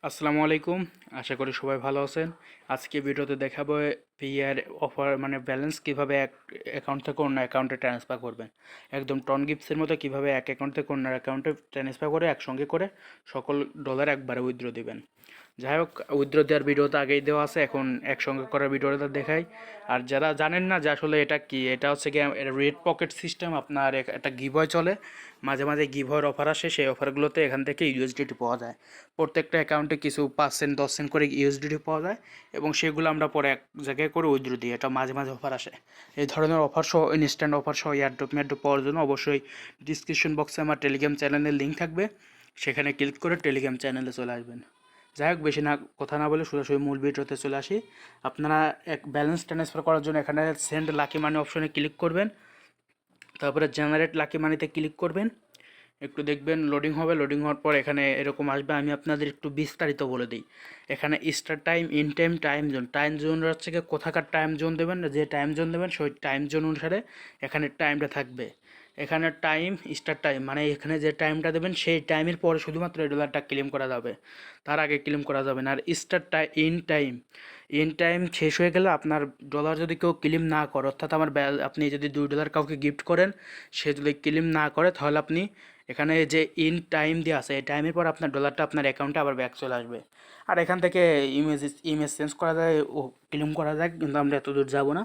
আসসালামু আলাইকুম। আশা করি সবাই ভালো আছেন। আজকে ভিডিওতে দেখাবো পিআর অফার মানে ব্যালেন্স কিভাবে এক অ্যাকাউন্ট থেকে অন্য অ্যাকাউন্টে ট্রান্সফার করবেন। একদম টন গিফটসের মতো কিভাবে এক অ্যাকাউন্ট থেকে অন্য অ্যাকাউন্টে ট্রান্সফার করে একসঙ্গে করে সকল ডলার একবারে উইথড্র দিবেন। যাই হোক, উইথড্র দেওয়ার ভিডিওটা আগেই দেওয়া আছে, এখন একসঙ্গে করার ভিডিওটা দেখাই। আর যারা জানেন না যে আসলে এটা কি, এটা হচ্ছে গিয়ে রেড পকেট সিস্টেম। আপনার একটা গিভওয়ে চলে, মাঝে মাঝে গিভওয়ের অফার আসে, সেই অফারগুলোতে এখান থেকে ইউএসডিটি পাওয়া যায়। প্রত্যেকটা অ্যাকাউন্টে কিছু 5 সেন্ট 10 সেন্ট করে ইউএসডিটি পাওয়া যায় এবং সেগুলো আমরা পরে এক জায়গায় করে উইথড্র দিই। এটা মাঝে মাঝে অফার আসে। এই ধরনের অফার সহ, ইনস্ট্যান্ট অফার সহ এয়ারড্রপ মেয়ারড্রপ পাওয়ার জন্য অবশ্যই ডিসক্রিপশন বক্সে আমার টেলিগ্রাম চ্যানেলের লিঙ্ক থাকবে, সেখানে ক্লিক করে টেলিগ্রাম চ্যানেলে চলে আসবেন। যাই হোক, বেশি না কথা না বলে সরাসরি মূল ভিডিওতে চলে আসি। আপনারা এক ব্যালেন্স ট্রান্সফার করার জন্য এখানে সেন্ড লাকি মানি অপশনে ক্লিক করবেন, তারপরে জেনারেট লাকি মানিতে ক্লিক করবেন। একটু দেখবেন লোডিং হবে, লোডিং হওয়ার পর এখানে এরকম আসবে। আমি আপনাদের একটু বিস্তারিত বলে দিই। এখানে start time, in time, time zone. Time zone হচ্ছে গিয়ে কোথাকার টাইম জোন দেবেন, যে টাইম জোন দেবেন সেই টাইম জোন অনুসারে এখানে টাইমটা থাকবে। এখানে টাইম, স্টার্ট টাইম মানে এখানে যে টাইমটা দেবেন সেই টাইমের পরে শুধুমাত্র এই ডলারটা ক্লেম করা যাবে, তার আগে ক্লেম করা যাবে না। আর স্টার্ট টাইম, ইন টাইম শেষ হয়ে গেলে আপনার ডলার যদি কেউ ক্লেম না করে, অর্থাৎ আপনি যদি $2 কাউকে গিফট করেন, সে যদি ক্লেম না করে, তাহলে আপনি এখানে যে ইন টাইম দিয়ে আছে, এই টাইমের পর আপনার ডলারটা আপনার অ্যাকাউন্টে আবার ব্যাক চলে আসবে। আর এখান থেকে ইমেজ চেঞ্জ করা যায় ও ক্লেম করা যায়, কিন্তু আমরা এত দূর যাবো না।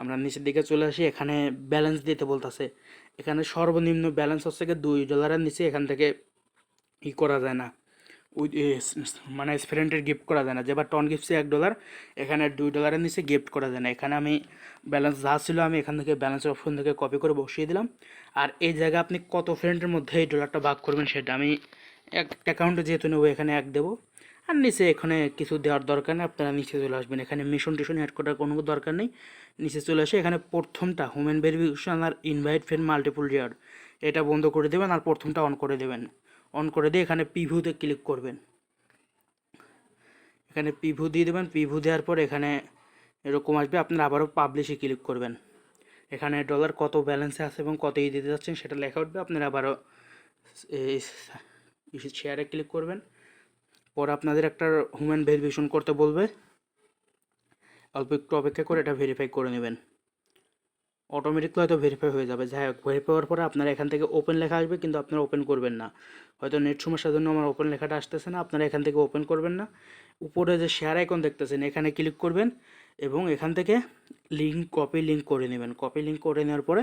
আমরা নিচের দিকে চলে আসি। এখানে ব্যালেন্স দিতে বলতেছে। এখানে সর্বনিম্ন ব্যালেন্স হচ্ছে গিয়ে $2 নিচে এখান থেকে করা যায় না, উইথ মানে ফ্রেন্ডের গিফট করা যায় না। যেবার টন গিফটসে $1, এখানে $2 নিচে গিফট করা যায় না। এখানে আমি ব্যালেন্স যা ছিল আমি এখান থেকে ব্যালেন্সের অপশন থেকে কপি করে বসিয়ে দিলাম। আর এই জায়গায় আপনি কত ফ্রেন্ডের মধ্যে এই ডলারটা ভাগ করবেন সেটা আমি এক অ্যাকাউন্টে যেহেতু নেবো এখানে এক দেবো। আর নিচে এখানে কিছু দেওয়ার দরকার নেই, আপনারা নিচে চলে আসবেন। এখানে মিশন টিশন অ্যাড করার কোনো দরকার নেই। নিচে চলে আসে এখানে প্রথমটা হিউম্যান ভেরিফিকেশন আর ইনভাইট ফ্রেন্ড মাল্টিপল রেয়ার, এটা বন্ধ করে দেবেন আর প্রথমটা অন করে দেবেন। অন করে দিয়ে এখানে প্রিভিউতে ক্লিক করবেন। এখানে প্রিভিউ দিয়ে দেবেন। প্রিভিউ দেওয়ার পর এখানে এরকম আসবে, আপনারা আবারও পাবলিশে ক্লিক করবেন। এখানে ডলার কত ব্যালেন্সে আছে এবং কত দিতে যাচ্ছেন সেটা লেখা উঠবে। আপনারা আবারও শেয়ারে ক্লিক করবেন। পরে আপনাদের একটা হিউম্যান ভেরিফিকেশন করতে বলবে, অল্প একটু অপেক্ষা করে এটা ভেরিফাই করে নেবেন। অটোমেটিকলি হয়তো ভেরিফাই হয়ে যাবে। যাই হোক, ভেরিফাই হওয়ার পরে আপনারা এখান থেকে ওপেন লেখা আসবে, কিন্তু আপনারা ওপেন করবেন না। হয়তো নেট সমস্যার জন্য আমার ওপেন লেখাটা আসতেছে না। আপনারা এখান থেকে ওপেন করবেন না। উপরে যে শেয়ার আইকন দেখতেছেন এখানে ক্লিক করবেন এবং এখান থেকে কপি লিঙ্ক করে নেবেন। কপি লিঙ্ক করে নেওয়ার পরে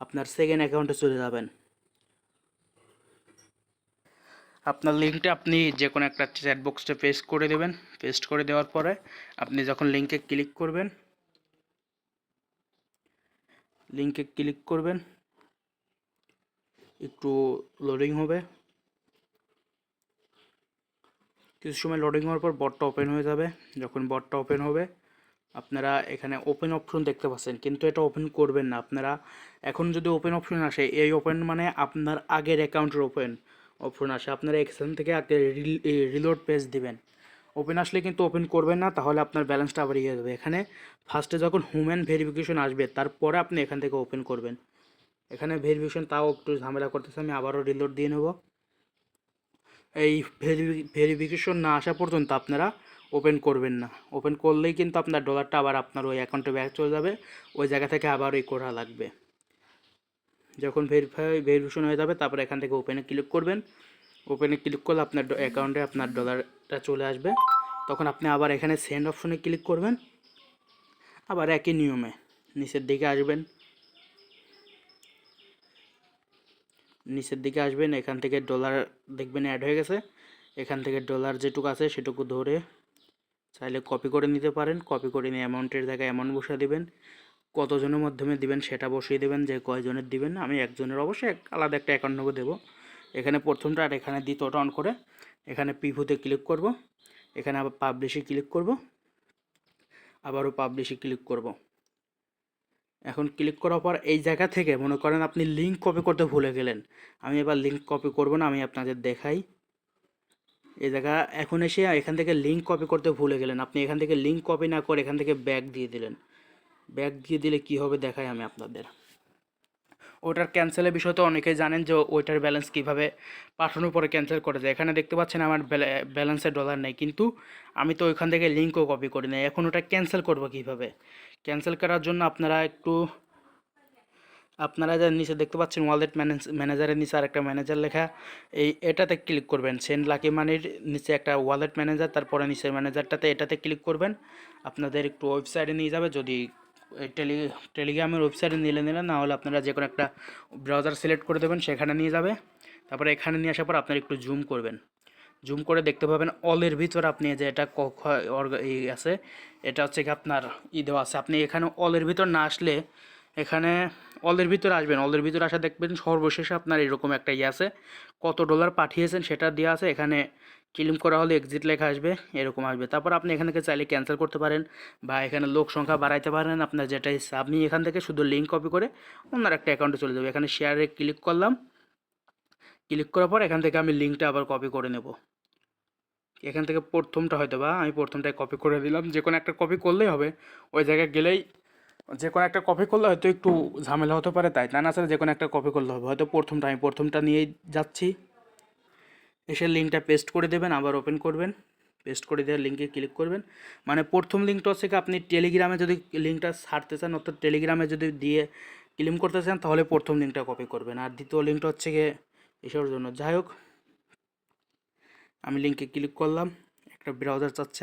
আপনার সেকেন্ড অ্যাকাউন্টে চলে যাবেন। আপনার লিঙ্কটা আপনি যে কোনো একটা চ্যাট বক্সে পেস্ট করে দেবেন। পেস্ট করে দেওয়ার পরে আপনি যখন লিঙ্কে ক্লিক করবেন, একটু লোডিং হবে। কিছু সময় লোডিং হওয়ার পর বটটা ওপেন হয়ে যাবে। যখন বটটা ওপেন হবে আপনারা এখানে ওপেন অপশন দেখতে পাচ্ছেন, কিন্তু এটা ওপেন করবেন না আপনারা। এখন যদি ওপেন অপশন আসে, এই ওপেন মানে আপনার আগের অ্যাকাউন্টের অপশন আসে, আপনারা এখান থেকে আগে রিলোড পেজ দিবেন। ওপেন আসলে কিন্তু ওপেন করবেন না, তাহলে আপনার ব্যালেন্সটা আবার ইয়ে যাবে। এখানে ফার্স্টে যখন হিউম্যান ভেরিফিকেশন আসবে তারপরে আপনি এখান থেকে ওপেন করবেন। এখানে ভেরিফিকেশন তাও একটু ঝামেলা করতেছে, আমি আবারও রিলোড দিয়ে নেব। এই ভেরিফিকেশন না আসা পর্যন্ত আপনারা ওপেন করবেন না। ওপেন করলেই কিন্তু আপনার ডলারটা আবার আপনার ওই অ্যাকাউন্টে ব্যাক চলে যাবে, ওই জায়গা থেকে আবার ওই করা লাগবে। যখন ভেরিফিকেশন হয়ে যাবে তারপরে এখান থেকে ওপেনে ক্লিক করবেন। ওপেনে ক্লিক করলে আপনার অ্যাকাউন্টে আপনার ডলারটা চলে আসবে। তখন আপনি আবার এখানে সেন্ড অপশনে ক্লিক করবেন। আবার একই নিয়মে নিচের দিকে আসবেন। এখান থেকে ডলার দেখবেন অ্যাড হয়ে গেছে। এখান থেকে ডলার যেটুকু আছে সেটুকু ধরে চাইলে কপি করে নিতে পারেন। কপি করে নিয়ে অ্যামাউন্টের জায়গায় অ্যামাউন্ট বসিয়ে দেবেন। কতজনের মাধ্যমে দিবেন সেটা বসিয়ে দেবেন, যে কয়জনের দিবেন। আমি একজনের অবশ্যই আলাদা একটা অ্যাকাউন্ট নেবো দেবো। এখানে প্রথমটা আর এখানে দ্বিতীয়টা অন করে এখানে প্রিভিউতে ক্লিক করব। এখানে আবার পাবলিশে ক্লিক করব, আবারও পাবলিশে ক্লিক করব। এখন ক্লিক করার পর এই জায়গা থেকে মনে করেন আপনি লিঙ্ক কপি করতে ভুলে গেলেন। আমি এবার লিঙ্ক কপি করব না, আমি আপনাদের দেখাই। এই জায়গা এখন এসে এখান থেকে লিঙ্ক কপি করতে ভুলে গেলেন, আপনি এখান থেকে লিঙ্ক কপি না করে এখান থেকে ব্যাক দিয়ে দিলেন। ব্যাক দিয়ে দিলে কি হবে দেখাই আমি আপনাদের। ওটার ক্যান্সেলের বিষয় তো অনেকেই জানেন যে ওইটার ব্যালেন্স কীভাবে পাঠানোর পরে ক্যান্সেল করে যায়। এখানে দেখতে পাচ্ছেন আমার ব্যালেন্সে ডলার নেই, কিন্তু আমি তো ওইখান থেকে লিঙ্কও কপি করি নাই। এখন ওটা ক্যান্সেল করবো কীভাবে? ক্যান্সেল করার জন্য আপনারা যা নিচে দেখতে পাচ্ছেন ওয়ালেট ম্যানেজারের নিচে আর একটা ম্যানেজার লেখা, এটাতে ক্লিক করবেন। সেন্ড লাকি মানির নিচে একটা ওয়ালেট ম্যানেজার, তারপরে নিচের ম্যানেজারটাতে এটাতে ক্লিক করবেন। আপনাদের একটু ওয়েবসাইটে নিয়ে যাবে, যদি টেলিগ্রামের ওয়েবসাইটে নিলেন, না হলে আপনারা যে কোনো একটা ব্রাউজার সিলেক্ট করে দেবেন, সেখানে নিয়ে যাবে। তারপরে এখানে নিয়ে আসার পর আপনারা একটু জুম করবেন। জুম করে দেখতে পাবেন অলের ভিতর আপনি যে এটা আছে, এটা হচ্ছে কি আপনার দেওয়া আছে। আপনি এখানে অলের ভিতর না আসলে, এখানে অলের ভিতর আসবেন, অলের ভিতর আসা দেখবেন সর্বশেষে আপনার এরকম একটা আছে, কত ডলার পাঠিয়েছেন সেটা দেওয়া আছে। এখানে ক্লেম করা হলে এক্সিট লেখা আসবে, এরকম আসবে। তারপর আপনি এখান থেকে চাইলে ক্যান্সেল করতে পারেন, বা এখানে লোক সংখ্যা বাড়াইতে পারেন, আপনার যেটা ইচ্ছা। আপনি এখান থেকে শুধু লিঙ্ক কপি করে অন্য একটা অ্যাকাউন্টে চলে যাবে। এখানে শেয়ারে ক্লিক করলাম, ক্লিক করার পর এখান থেকে আমি লিঙ্কটা আবার কপি করে নেব। এখান থেকে প্রথমটা হয়তো বা আমি প্রথমটায় কপি করে দিলাম, যে কোনো একটা কপি করলেই হবে। ওই জায়গায় গেলেই যে কোনো একটা কপি করলে হয়তো একটু ঝামেলা হতে পারে, তাই না স্যার? যে কোনো একটা কপি করলে হবে। হয়তো আমি প্রথমটা নিয়েই যাচ্ছি। এসে লিঙ্কটা পেস্ট করে দেবেন, আবার ওপেন করবেন, পেস্ট করে দেওয়ার লিঙ্কে ক্লিক করবেন। মানে প্রথম লিঙ্কটা হচ্ছে কি, আপনি টেলিগ্রামে যদি লিঙ্কটা ছাড়তে চান, অর্থাৎ টেলিগ্রামে যদি দিয়ে ক্লেম করতে চান, তাহলে প্রথম লিঙ্কটা কপি করবেন। আর দ্বিতীয় লিঙ্কটা হচ্ছে গিয়ে এসবের জন্য। যাই হোক, আমি লিঙ্কে ক্লিক করলাম। একটা ব্রাউজার চাচ্ছে,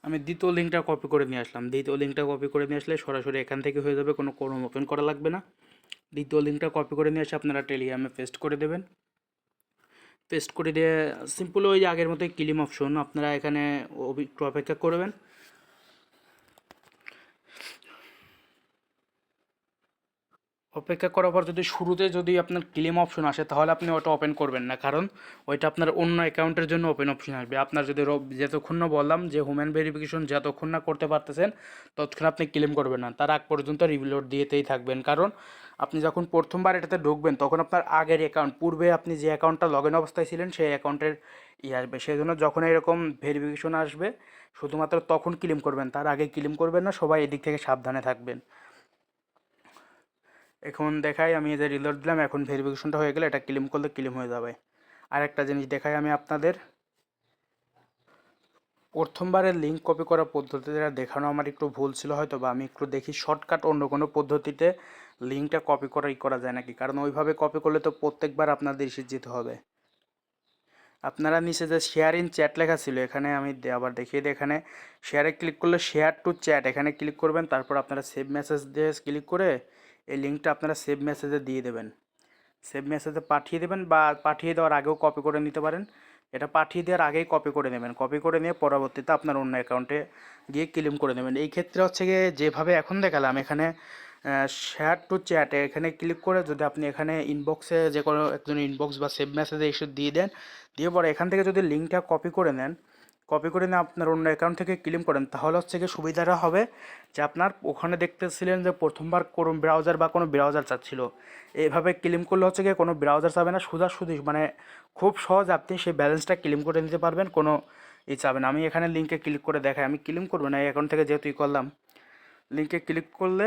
আমি দ্বিতীয় লিঙ্কটা কপি করে নিয়ে আসলাম। দ্বিতীয় লিঙ্কটা কপি করে নিয়ে আসলে সরাসরি এখান থেকে হয়ে যাবে, কোনো ক্রোম ওপেন করা লাগবে না। দ্বিতীয় লিঙ্কটা কপি করে নিয়ে এসে আপনারা টেলিগ্রামে পেস্ট করে দেবেন। পেস্ট করে দিয়ে সিম্পল ওই যে আগের মতোই ক্লেম অপশন, আপনারা এখানে একটু অপেক্ষা করবেন। অপেক্ষা করার পর যদি শুরুতে যদি আপনার ক্লেম অপশন আসে, তাহলে আপনি ওটা ওপেন করবেন না, কারণ ওইটা আপনার অন্য অ্যাকাউন্টের জন্য ওপেন অপশন আসবে। আপনার যদি যতক্ষণ না বললাম যে হিউম্যান ভেরিফিকেশন যতক্ষণ না করতে পারতেছেন, ততক্ষণ আপনি ক্লেম করবেন না। তার আগ পর্যন্ত রিলোড দিয়েতেই থাকবেন, কারণ আপনি যখন প্রথমবার এটাতে ঢুকবেন, তখন আপনার আগের অ্যাকাউন্ট, পূর্বে আপনি যে অ্যাকাউন্টটা লগ ইন অবস্থায় ছিলেন, সেই অ্যাকাউন্টের আসবে। সেই জন্য যখন এরকম ভেরিফিকেশন আসবে, শুধুমাত্র তখন ক্লেম করবেন, তার আগে ক্লেম করবেন না। সবাই এদিক থেকে সাবধানে থাকবেন। এখন দেখাই, আমি যে রিলোড দিলাম, এখন ভেরিফিকেশনটা হয়ে গেলে এটা ক্লেম করলে ক্লেম হয়ে যাবে। আর একটা জিনিস দেখাই আমি আপনাদের, প্রথমবারের লিঙ্ক কপি করার পদ্ধতিটা দেখানো আমার একটু ভুল ছিল হয়তো, বা আমি একটু দেখি শর্টকাট অন্য কোনো পদ্ধতিতে লিঙ্কটা কপি করা যায় নাকি, কারণ ওইভাবে কপি করলে তো প্রত্যেকবার আপনাদের এসে যেতে হবে। আপনারা নিচে যে শেয়ার ইন চ্যাট লেখা ছিল, এখানে আমি আবার দেখিয়ে দিই। এখানে শেয়ারে ক্লিক করলে শেয়ার টু চ্যাট এখানে ক্লিক করবেন। তারপর আপনারা সেভ মেসেজ দিয়ে ক্লিক করে এই লিঙ্কটা আপনারা সেভ মেসেজে দিয়ে দেবেন। সেভ মেসেজে পাঠিয়ে দেবেন, বা পাঠিয়ে দেওয়ার আগেও কপি করে নিতে পারেন। এটা পাঠিয়ে দেওয়ার আগেই কপি করে নেবেন। কপি করে নিয়ে পরবর্তীতে আপনার অন্য অ্যাকাউন্টে গিয়ে ক্লেম করে নেবেন। এই ক্ষেত্রে হচ্ছে গিয়ে যেভাবে এখন দেখালাম, এখানে শেয়ার টু চ্যাট এখানে ক্লিক করে যদি আপনি এখানে ইনবক্সে যে কোনো একজন ইনবক্স বা সেভ মেসেজে এসে দিয়ে দেন, দিয়ে পরে এখান থেকে যদি লিঙ্কটা কপি করে নেন, কপি করে নিয়ে আপনার অন্য অ্যাকাউন্ট থেকে ক্লেম করেন, তাহলে হচ্ছে গিয়ে সুবিধাটা হবে যে আপনার ওখানে দেখতেছিলেন যে প্রথমবার কোনো ব্রাউজার বা কোনো ব্রাউজার চাচ্ছিল, এইভাবে ক্লেম করলে হচ্ছে গিয়ে কোনো ব্রাউজার চাবে না, সোজাসুজি মানে খুব সহজ আপনি সেই ব্যালেন্সটা ক্লেম করে নিতে পারবেন, কোনো চাবে না। আমি এখানে লিঙ্কে ক্লিক করে দেখাই, আমি ক্লেম করবো না এই অ্যাকাউন্ট থেকে, যেহেতু করলাম। লিঙ্কে ক্লিক করলে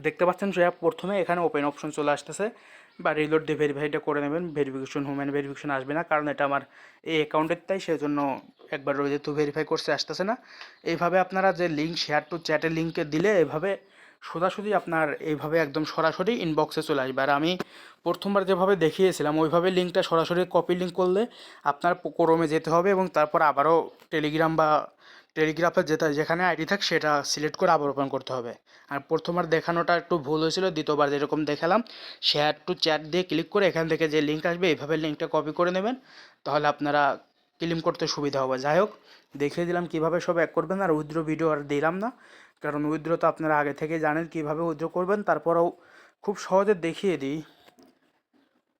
দেখতে পাচ্ছেন যে প্রথমে এখানে ওপেন অপশন চলে আসতেছে, বা রিলোড দিয়ে ভেরিফাইটা করে নেবেন। ভেরিফিকেশন হিউম্যান ভেরিফিকেশন আসবে না, কারণ এটা আমার এই অ্যাকাউন্টের, তাই সেজন্য একবার যেহেতু ভেরিফাই করতে আসতেছে না। এইভাবে আপনারা যে লিঙ্ক শেয়ার টু চ্যাটের লিঙ্কে দিলে এভাবে সোজাসুজি আপনার এইভাবে একদম সরাসরি ইনবক্সে চলে আসবে। আর আমি প্রথমবার যেভাবে দেখিয়েছিলাম ওইভাবে লিঙ্কটা সরাসরি কপি লিঙ্ক করলে আপনার ক্রোমে যেতে হবে, এবং তারপর আবারও টেলিগ্রাম বা টেলিগ্রাফে যেখানে আইডি থাকে সেটা সিলেক্ট করে আবার ওপেন করতে হবে। আর প্রথমবার দেখানোটা একটু ভুল হয়েছিল, দ্বিতীয়বার যেরকম দেখালাম শেয়ার টু চ্যাট দিয়ে ক্লিক করে এখান থেকে যে লিঙ্ক আসবে এইভাবে লিঙ্কটা কপি করে নেবেন, তাহলে আপনারা ক্লেম করতে সুবিধা হবে। যাই হোক, দেখিয়ে দিলাম কীভাবে সব এক করবেন। আর উইথড্র ভিডিও আর দিলাম না, কারণ উইথড্র তো আপনারা আগে থেকে জানেন কীভাবে উইথড্র করবেন। তারপরেও খুব সহজে দেখিয়ে দিই।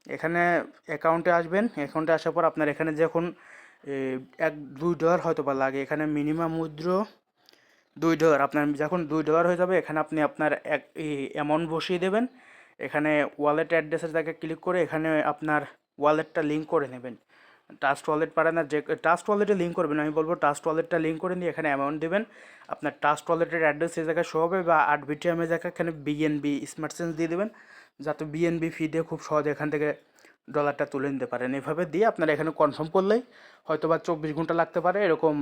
এখানে অ্যাকাউন্টে আসবেন, অ্যাকাউন্টে আসার পর আপনার এখানে যখন $1-2 হয়তো বা লাগে, এখানে মিনিমাম উইথড্র $2। আপনার যখন $2 হয়ে যাবে, এখানে আপনি আপনার অ্যামাউন্ট বসিয়ে দেবেন। এখানে ওয়ালেট অ্যাড্রেসের জায়গায় ক্লিক করে এখানে আপনার ওয়ালেটটা লিঙ্ক করে নেবেন। ট্রাস্ট ওয়ালেট পারেন, আর যে ট্রাস্ট ওয়ালেটে লিঙ্ক করবেন, আমি বলবো ট্রাস্ট ওয়ালেটটা লিঙ্ক করে নিয়ে এখানে অ্যামাউন্ট দেবেন। আপনার ট্রাস্ট ওয়ালেটের অ্যাড্রেস এই জায়গায় শো হবে, বা 8 বিটিএমের জায়গায় এখানে বিএনবি স্মার্ট চেঞ্জ দিয়ে দেবেন, যাতে বিএনবি ফি দিয়ে খুব সহজে এখান থেকে ডলারটা তুলে নিতে পারেন। এভাবে দিয়ে আপনারা এখানে কনফার্ম করলেই হয়তো বা 24 ঘন্টা লাগতে পারে এরকম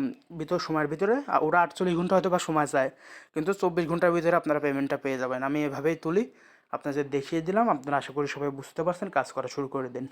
সময়ের ভিতরে, ওরা 48 ঘন্টা হয়তো বা সময় চায়, কিন্তু 24 ঘন্টার ভিতরে আপনারা পেমেন্টটা পেয়ে যাবেন। আমি এভাবেই তুলি, আপনাদের দেখিয়ে দিলাম। আপনারা আশা করি সবাই বুঝতে পারছেন, কাজ করা শুরু করে দিন।